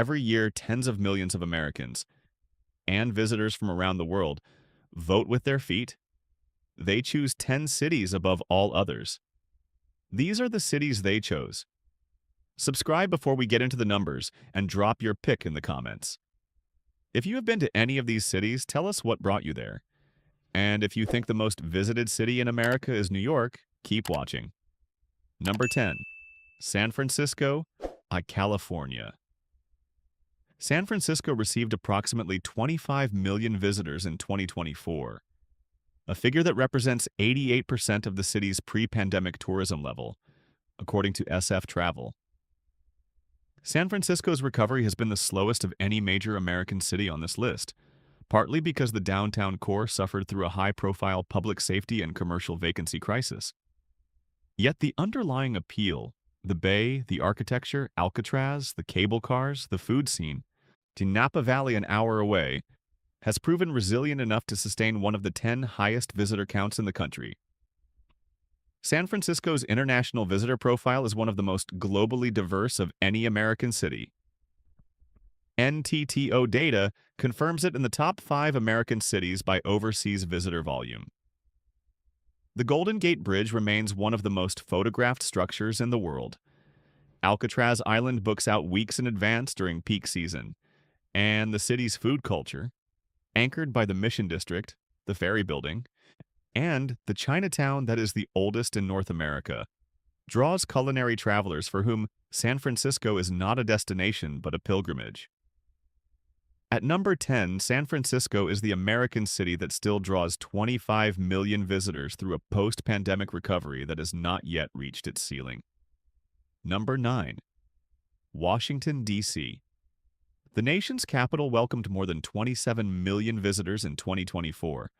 Every year, tens of millions of Americans and visitors from around the world vote with their feet. They choose 10 cities above all others. These are the cities they chose. Subscribe before we get into the numbers and drop your pick in the comments. If you have been to any of these cities, tell us what brought you there. And if you think the most visited city in America is New York, keep watching. Number 10. San Francisco, California. San Francisco received approximately 25 million visitors in 2024, a figure that represents 88% of the city's pre-pandemic tourism level, according to SF Travel. San Francisco's recovery has been the slowest of any major American city on this list, partly because the downtown core suffered through a high-profile public safety and commercial vacancy crisis. Yet the underlying appeal, the Bay, the architecture, Alcatraz, the cable cars, the food scene, to Napa Valley an hour away, has proven resilient enough to sustain one of the 10 highest visitor counts in the country. San Francisco's international visitor profile is one of the most globally diverse of any American city. NTTO data confirms it in the top 5 American cities by overseas visitor volume. The Golden Gate Bridge remains one of the most photographed structures in the world. Alcatraz Island books out weeks in advance during peak season, and the city's food culture, anchored by the Mission District, the Ferry Building, and the Chinatown that is the oldest in North America, draws culinary travelers for whom San Francisco is not a destination but a pilgrimage. At number 10, San Francisco is the American city that still draws 25 million visitors through a post-pandemic recovery that has not yet reached its ceiling. Number 9. Washington, D.C. The nation's capital welcomed more than 27 million visitors in 2024,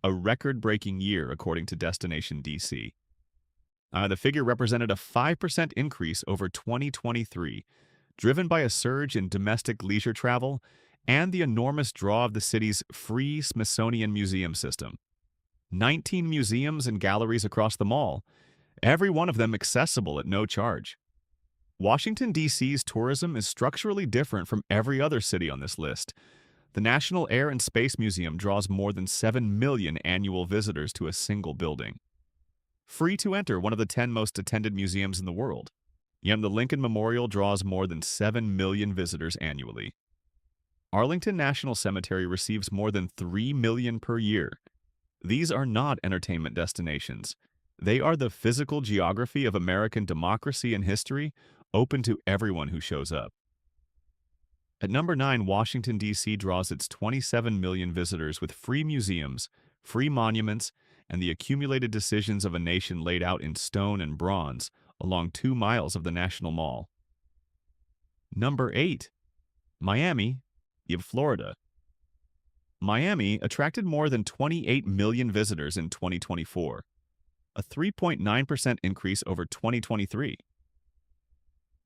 a record-breaking year according to Destination DC. The figure represented a 5% increase over 2023, driven by a surge in domestic leisure travel and the enormous draw of the city's free Smithsonian museum system. 19 museums and galleries across the mall, every one of them accessible at no charge. Washington, D.C.'s tourism is structurally different from every other city on this list. The National Air and Space Museum draws more than 7 million annual visitors to a single building. Free to enter one of the 10 most attended museums in the world. Yet the Lincoln Memorial draws more than 7 million visitors annually. Arlington National Cemetery receives more than 3 million per year. These are not entertainment destinations. They are the physical geography of American democracy and history, open to everyone who shows up. At number 9, Washington, D.C. draws its 27 million visitors with free museums, free monuments, and the accumulated decisions of a nation laid out in stone and bronze along 2 miles of the National Mall. Number 8. Miami, Florida. Miami attracted more than 28 million visitors in 2024, a 3.9% increase over 2023.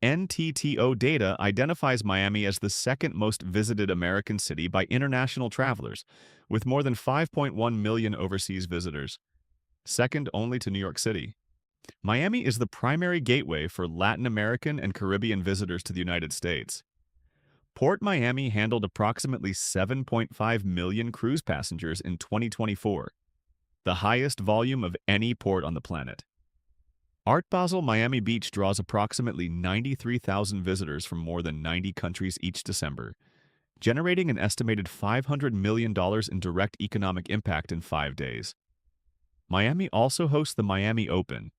NTTO data identifies Miami as the second most visited American city by international travelers, with more than 5.1 million overseas visitors, second only to New York City. Miami is the primary gateway for Latin American and Caribbean visitors to the United States. Port Miami handled approximately 7.5 million cruise passengers in 2024, the highest volume of any port on the planet. Art Basel Miami Beach draws approximately 93,000 visitors from more than 90 countries each December, generating an estimated $500 million in direct economic impact in 5 days. Miami also hosts the Miami Open,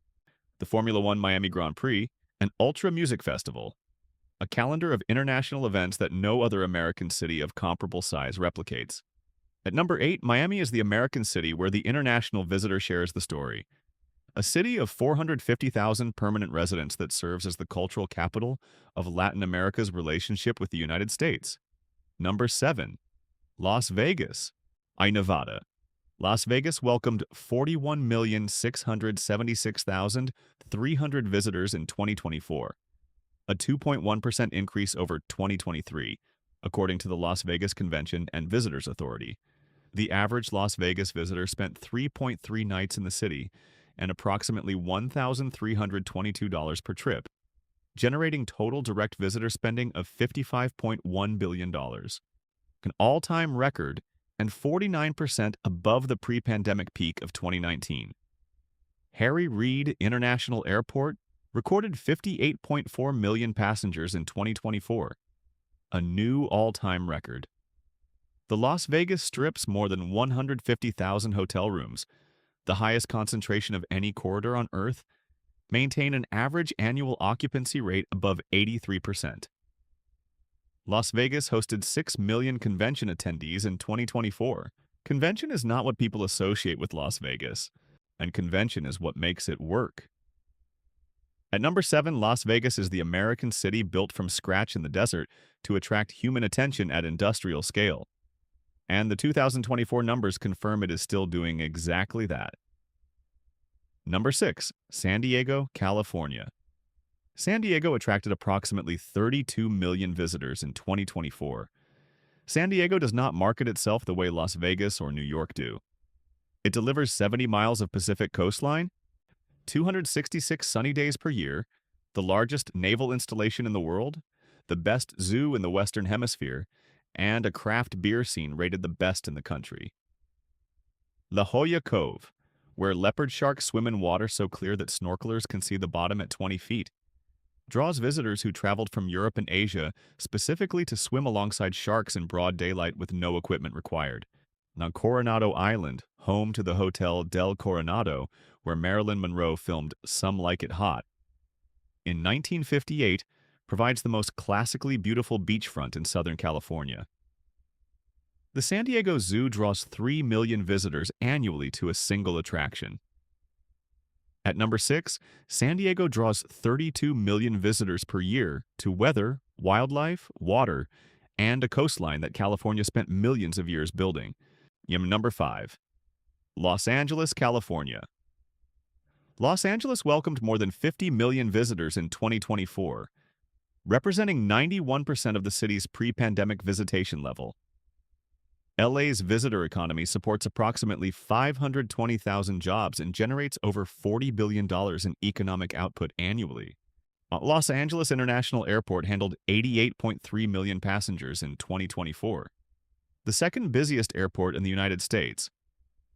the Formula One Miami Grand Prix, and Ultra Music Festival, a calendar of international events that no other American city of comparable size replicates. At number 8, Miami is the American city where the international visitor shares the story. A city of 450,000 permanent residents that serves as the cultural capital of Latin America's relationship with the United States. Number 7. Las Vegas, Nevada. Las Vegas welcomed 41,676,300 visitors in 2024, a 2.1% increase over 2023, according to the Las Vegas Convention and Visitors Authority. The average Las Vegas visitor spent 3.3 nights in the city and approximately $1,322 per trip. generating total direct visitor spending of $55.1 billion, an all-time record and 49% above the pre-pandemic peak of 2019. Harry Reid International Airport recorded 58.4 million passengers in 2024, a new all-time record. The Las Vegas Strip's more than 150,000 hotel rooms, the highest concentration of any corridor on Earth, maintain an average annual occupancy rate above 83%. Las Vegas hosted 6 million convention attendees in 2024. Convention is not what people associate with Las Vegas, and convention is what makes it work. At number 7, Las Vegas is the American city built from scratch in the desert to attract human attention at industrial scale. And the 2024 numbers confirm it is still doing exactly that. Number 6, San Diego, California. San Diego attracted approximately 32 million visitors in 2024. San Diego does not market itself the way Las Vegas or New York do. It delivers 70 miles of Pacific coastline, 266 sunny days per year, the largest naval installation in the world, the best zoo in the Western Hemisphere, and a craft beer scene rated the best in the country. La Jolla Cove, where leopard sharks swim in water so clear that snorkelers can see the bottom at 20 feet, draws visitors who traveled from Europe and Asia specifically to swim alongside sharks in broad daylight with no equipment required. Now, Coronado Island, home to the Hotel Del Coronado, where Marilyn Monroe filmed Some Like It Hot, in 1958, provides the most classically beautiful beachfront in Southern California. The San Diego Zoo draws 3 million visitors annually to a single attraction. At number 6, San Diego draws 32 million visitors per year to weather, wildlife, water, and a coastline that California spent millions of years building. Number 5, Los Angeles, California. Los Angeles welcomed more than 50 million visitors in 2024, representing 91% of the city's pre-pandemic visitation level. LA's visitor economy supports approximately 520,000 jobs and generates over $40 billion in economic output annually. Los Angeles International Airport handled 88.3 million passengers in 2024. The second busiest airport in the United States,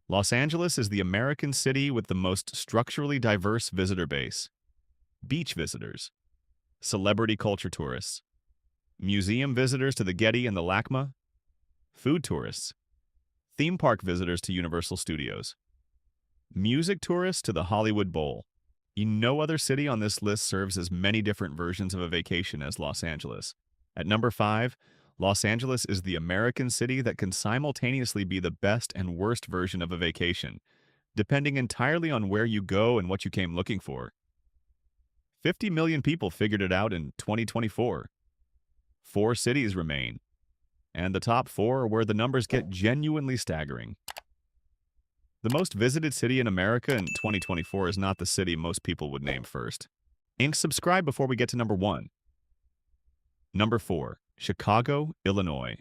Los Angeles is the American city with the most structurally diverse visitor base. Beach visitors, celebrity culture tourists, museum visitors to the Getty and the LACMA, food tourists, theme park visitors to Universal Studios, music tourists to the Hollywood Bowl. No other city on this list serves as many different versions of a vacation as Los Angeles. At number 5, Los Angeles is the American city that can simultaneously be the best and worst version of a vacation, depending entirely on where you go and what you came looking for. 50 million people figured it out in 2024. 4 cities remain, and the top 4 are where the numbers get genuinely staggering. The most visited city in America in 2024 is not the city most people would name first. And subscribe before we get to number 1. Number 4, Chicago, Illinois.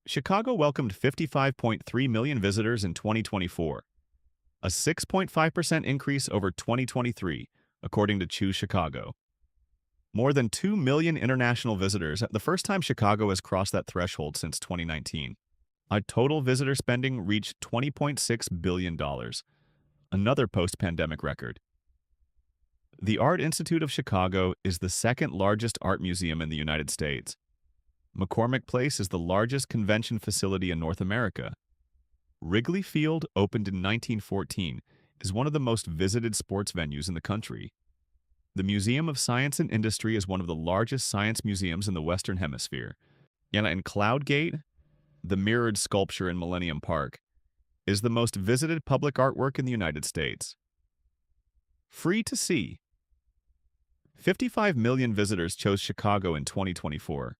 Chicago welcomed 55.3 million visitors in 2024, a 6.5% increase over 2023, according to Choose Chicago. More than 2 million international visitors, the first time Chicago has crossed that threshold since 2019. Total visitor spending reached $20.6 billion, another post-pandemic record. The Art Institute of Chicago is the second largest art museum in the United States. McCormick Place is the largest convention facility in North America. Wrigley Field, opened in 1914, is one of the most visited sports venues in the country. The Museum of Science and Industry is one of the largest science museums in the Western Hemisphere. And Cloud Gate, the mirrored sculpture in Millennium Park, is the most visited public artwork in the United States. Free to see. 55 million visitors chose Chicago in 2024.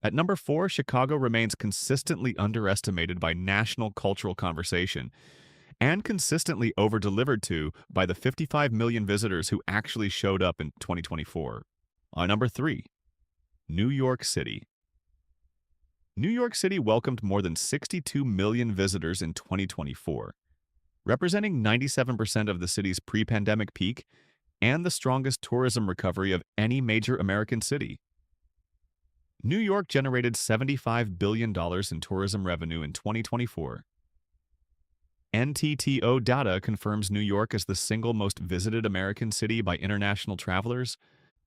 At number 4, Chicago remains consistently underestimated by national cultural conversation and consistently over-delivered to by the 55 million visitors who actually showed up in 2024. On number 3, New York City. New York City welcomed more than 62 million visitors in 2024, representing 97% of the city's pre-pandemic peak and the strongest tourism recovery of any major American city. New York generated $75 billion in tourism revenue in 2024. NTTO data confirms New York as the single most visited American city by international travelers,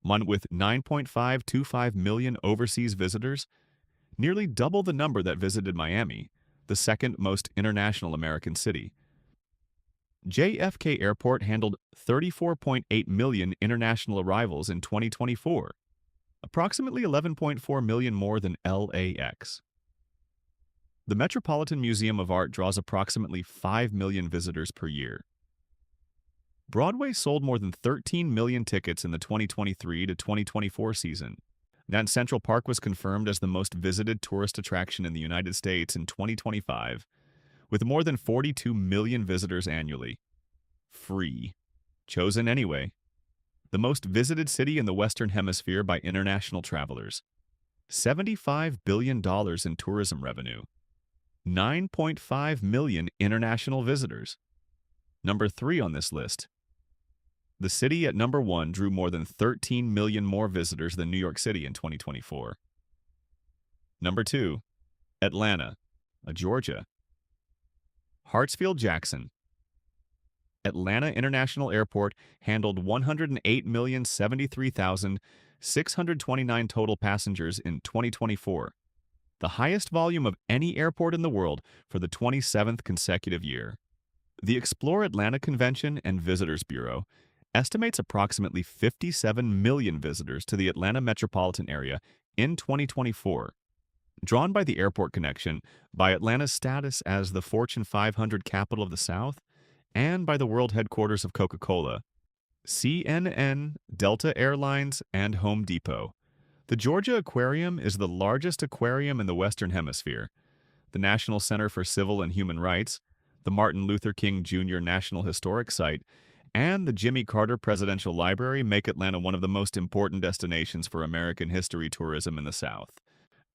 one with 9.525 million overseas visitors, nearly double the number that visited Miami, the second most international American city. JFK Airport handled 34.8 million international arrivals in 2024, approximately 11.4 million more than LAX. The Metropolitan Museum of Art draws approximately 5 million visitors per year. Broadway sold more than 13 million tickets in the 2023 to 2024 season. And Central Park was confirmed as the most visited tourist attraction in the United States in 2025, with more than 42 million visitors annually. Free. Chosen anyway. The most visited city in the Western Hemisphere by international travelers. $75 billion in tourism revenue. 9.5 million international visitors. Number 3 on this list. The city at number 1 drew more than 13 million more visitors than New York City in 2024. Number 2. Atlanta, Georgia. Hartsfield-Jackson. Atlanta International Airport handled 108,073,629 total passengers in 2024, the highest volume of any airport in the world for the 27th consecutive year. The Explore Atlanta Convention and Visitors Bureau estimates approximately 57 million visitors to the Atlanta metropolitan area in 2024, drawn by the airport connection, by Atlanta's status as the Fortune 500 capital of the South, and by the world headquarters of Coca-Cola, CNN, Delta Airlines, and Home Depot. The Georgia Aquarium is the largest aquarium in the Western Hemisphere. The National Center for Civil and Human Rights, the Martin Luther King Jr. National Historic Site, and the Jimmy Carter Presidential Library make Atlanta one of the most important destinations for American history tourism in the South.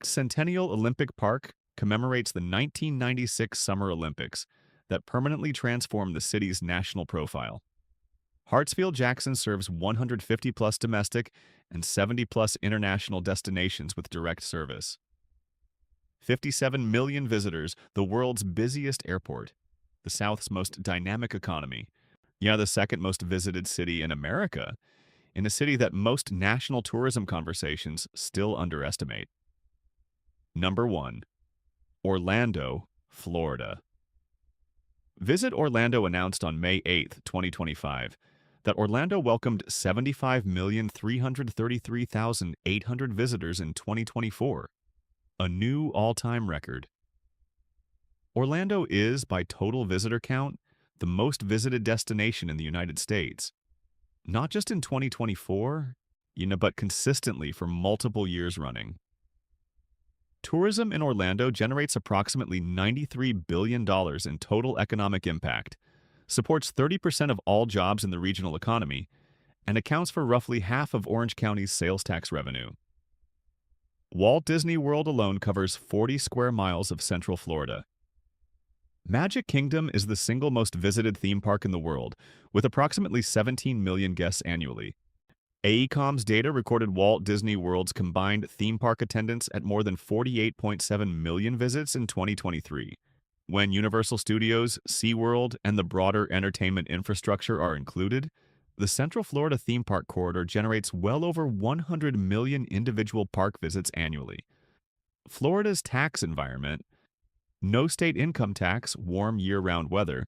Centennial Olympic Park commemorates the 1996 Summer Olympics that permanently transformed the city's national profile. Hartsfield-Jackson serves 150-plus domestic and 70-plus international destinations with direct service. 57 million visitors, the world's busiest airport, the South's most dynamic economy, the second most visited city in America, in a city that most national tourism conversations still underestimate. Number 1. Orlando, Florida. Visit Orlando announced on May 8, 2025, that Orlando welcomed 75,333,800 visitors in 2024, a new all-time record. Orlando is, by total visitor count, the most visited destination in the United States, not just in 2024, but consistently for multiple years running. Tourism in Orlando generates approximately $93 billion in total economic impact, supports 30% of all jobs in the regional economy, and accounts for roughly half of Orange County's sales tax revenue. Walt Disney World alone covers 40 square miles of Central Florida. Magic Kingdom is the single most visited theme park in the world, with approximately 17 million guests annually. AECOM's data recorded Walt Disney World's combined theme park attendance at more than 48.7 million visits in 2023. When Universal Studios, SeaWorld, and the broader entertainment infrastructure are included, the Central Florida theme park corridor generates well over 100 million individual park visits annually. Florida's tax environment, no state income tax, warm year-round weather,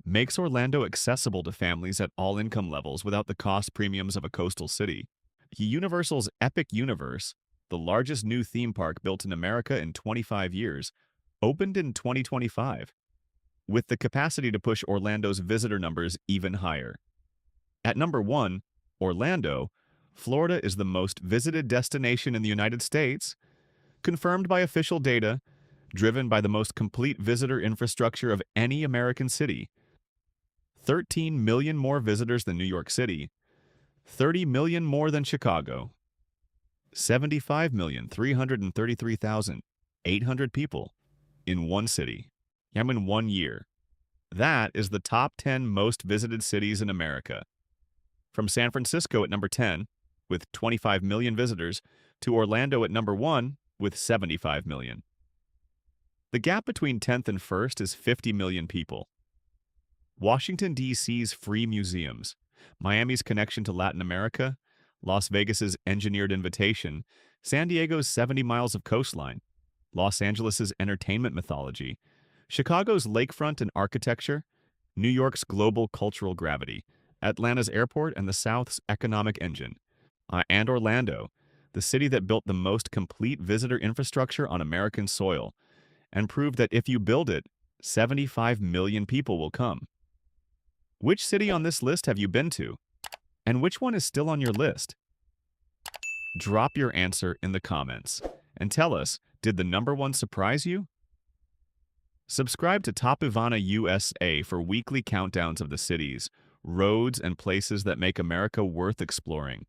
makes Orlando accessible to families at all income levels without the cost premiums of a coastal city. Universal's Epic Universe, the largest new theme park built in America in 25 years, opened in 2025, with the capacity to push Orlando's visitor numbers even higher. At number 1, Orlando, Florida is the most visited destination in the United States, confirmed by official data, driven by the most complete visitor infrastructure of any American city. 13 million more visitors than New York City, 30 million more than Chicago, 75,333,800 people in one city, in 1 year. That is the top 10 most visited cities in America. From San Francisco at number 10, with 25 million visitors, to Orlando at number 1, with 75 million. The gap between 10th and 1st is 50 million people. Washington, D.C.'s free museums, Miami's connection to Latin America, Las Vegas's engineered invitation, San Diego's 70 miles of coastline, Los Angeles's entertainment mythology, Chicago's lakefront and architecture, New York's global cultural gravity, Atlanta's airport and the South's economic engine, and Orlando, the city that built the most complete visitor infrastructure on American soil, and proved that if you build it, 75 million people will come. Which city on this list have you been to? And which one is still on your list? Drop your answer in the comments and tell us, did the number one surprise you? Subscribe to Top Ivana USA for weekly countdowns of the cities, roads, and places that make America worth exploring.